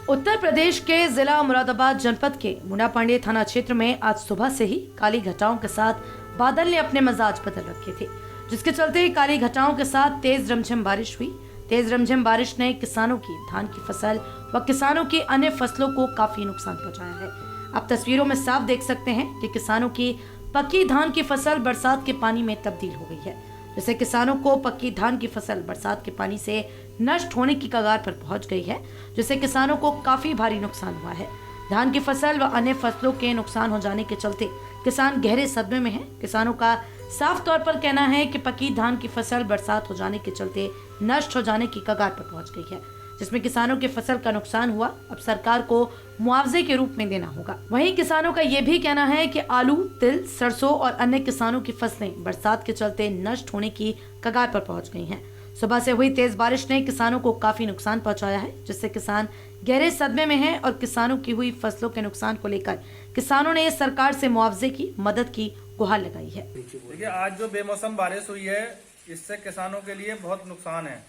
उत्तर प्रदेश के जिला मुरादाबाद जनपद के मुन्ना पांडे थाना क्षेत्र में आज सुबह से ही काली घटाओं के साथ बादल ने अपने मिजाज बदल रखे थे, जिसके चलते काली घटाओं के साथ तेज रमझम बारिश हुई। तेज रमझम बारिश ने किसानों की धान की फसल व किसानों की अन्य फसलों को काफी नुकसान पहुंचाया है। आप तस्वीरों में साफ देख सकते हैं कि किसानों की पक्की धान की फसल बरसात के पानी में तब्दील हो गई है, जिससे किसानों को पक्की धान की फसल बरसात के पानी से नष्ट होने की कगार पर पहुंच गई है, जिससे किसानों को काफी भारी नुकसान हुआ है। धान की फसल व अन्य फसलों के नुकसान हो जाने के चलते किसान गहरे सदमे में हैं। किसानों का साफ तौर पर कहना है कि पक्की धान की फसल बरसात हो जाने के चलते नष्ट हो जाने की कगार पर पहुंच गई है, जिसमें किसानों की फसल का नुकसान हुआ। अब सरकार को मुआवजे के रूप में देना होगा। वहीं किसानों का ये भी कहना है कि आलू, तिल, सरसों और अन्य किसानों की फसलें बरसात के चलते नष्ट होने की कगार पर पहुंच गई हैं। सुबह से हुई तेज बारिश ने किसानों को काफी नुकसान पहुंचाया है, जिससे किसान गहरे सदमे में हैं और किसानों की हुई फसलों के नुकसान को लेकर किसानों ने सरकार से मुआवजे की मदद की गुहार लगाई है। देखिए, आज जो बेमौसम बारिश हुई है, इससे किसानों के लिए बहुत नुकसान है।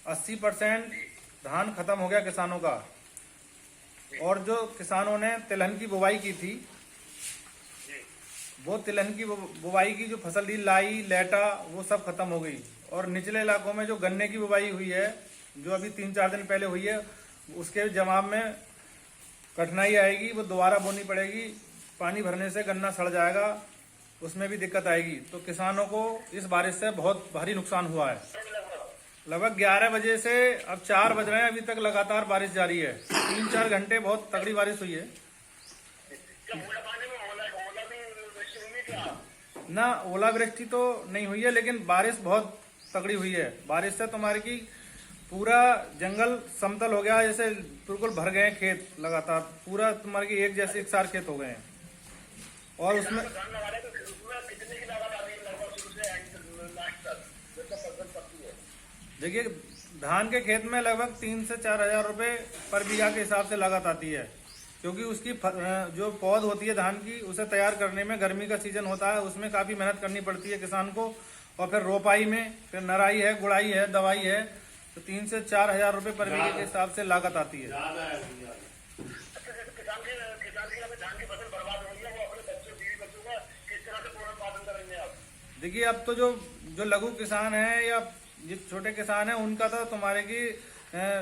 80% धान खत्म हो गया किसानों का, और जो किसानों ने तिलहन की बुवाई की थी, वो तिलहन की बुवाई की जो फसल थी, लाई, लेटा, वो सब खत्म हो गई। और निचले इलाकों में जो गन्ने की बुवाई हुई है, जो अभी 3-4 दिन पहले हुई है, उसके जवाब में कठिनाई आएगी, वो दोबारा बोनी पड़ेगी। पानी भरने से गन्ना सड़ जाएगा, उसमें भी दिक्कत आएगी। तो किसानों को इस बारिश से बहुत भारी नुकसान हुआ है। लगभग 11 बजे से अब 4 बज रहे हैं, अभी तक लगातार बारिश जारी है। 3-4 घंटे बहुत तगड़ी बारिश हुई है। ना ओलावृष्टि तो नहीं हुई है, लेकिन बारिश बहुत तगड़ी हुई है। बारिश से तुम्हारे की पूरा जंगल समतल हो गया, जैसे बिल्कुल भर गए खेत। लगातार पूरा तुम्हारे की एक जैसे एक सार खेत हो गए हैं। और उसमें देखिए, धान के खेत में लगभग 3 से 4 हजार रुपए पर बीघा के हिसाब से लागत आती है, क्योंकि उसकी जो पौध होती है धान की, उसे तैयार करने में गर्मी का सीजन होता है, उसमें काफी मेहनत करनी पड़ती है किसान को। और फिर रोपाई में फिर नराई है, गुड़ाई है, दवाई है, तो 3 से 4 हजार रुपए पर बीघे के हिसाब से लागत आती है। देखिए, अब तो जो लघु किसान है या जो छोटे किसान है, उनका तो तुम्हारे की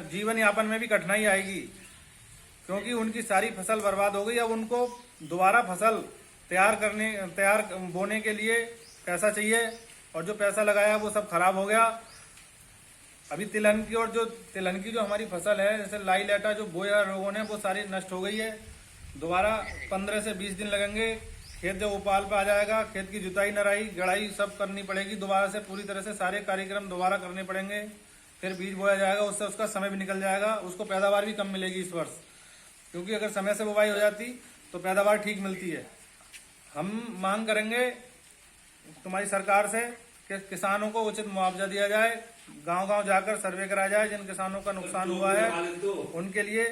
जीवन यापन में भी कठिनाई आएगी, क्योंकि उनकी सारी फसल बर्बाद हो गई। अब उनको दोबारा फसल तैयार बोने के लिए पैसा चाहिए, और जो पैसा लगाया वो सब खराब हो गया। अभी तिलहन की जो हमारी फसल है, जैसे लाई, लेटा, जो बोया लोगों ने, वो सारी नष्ट हो गई है। दोबारा 15 से 20 दिन लगेंगे। खेत जब उपाल पे आ जाएगा, खेत की जुताई, नराई, गड़ाई सब करनी पड़ेगी। दोबारा से पूरी तरह से सारे कार्यक्रम दोबारा करने पड़ेंगे। फिर बीज बोया जाएगा, उससे उसका समय भी निकल जाएगा। उसको पैदावार भी कम मिलेगी इस वर्ष, क्योंकि अगर समय से बुवाई हो जाती तो पैदावार ठीक मिलती है। हम मांग करेंगे तुम्हारी सरकार से कि किसानों को उचित मुआवजा दिया जाए। गांव-गांव जाकर सर्वे कराया जाए, जिन किसानों का नुकसान हुआ है उनके लिए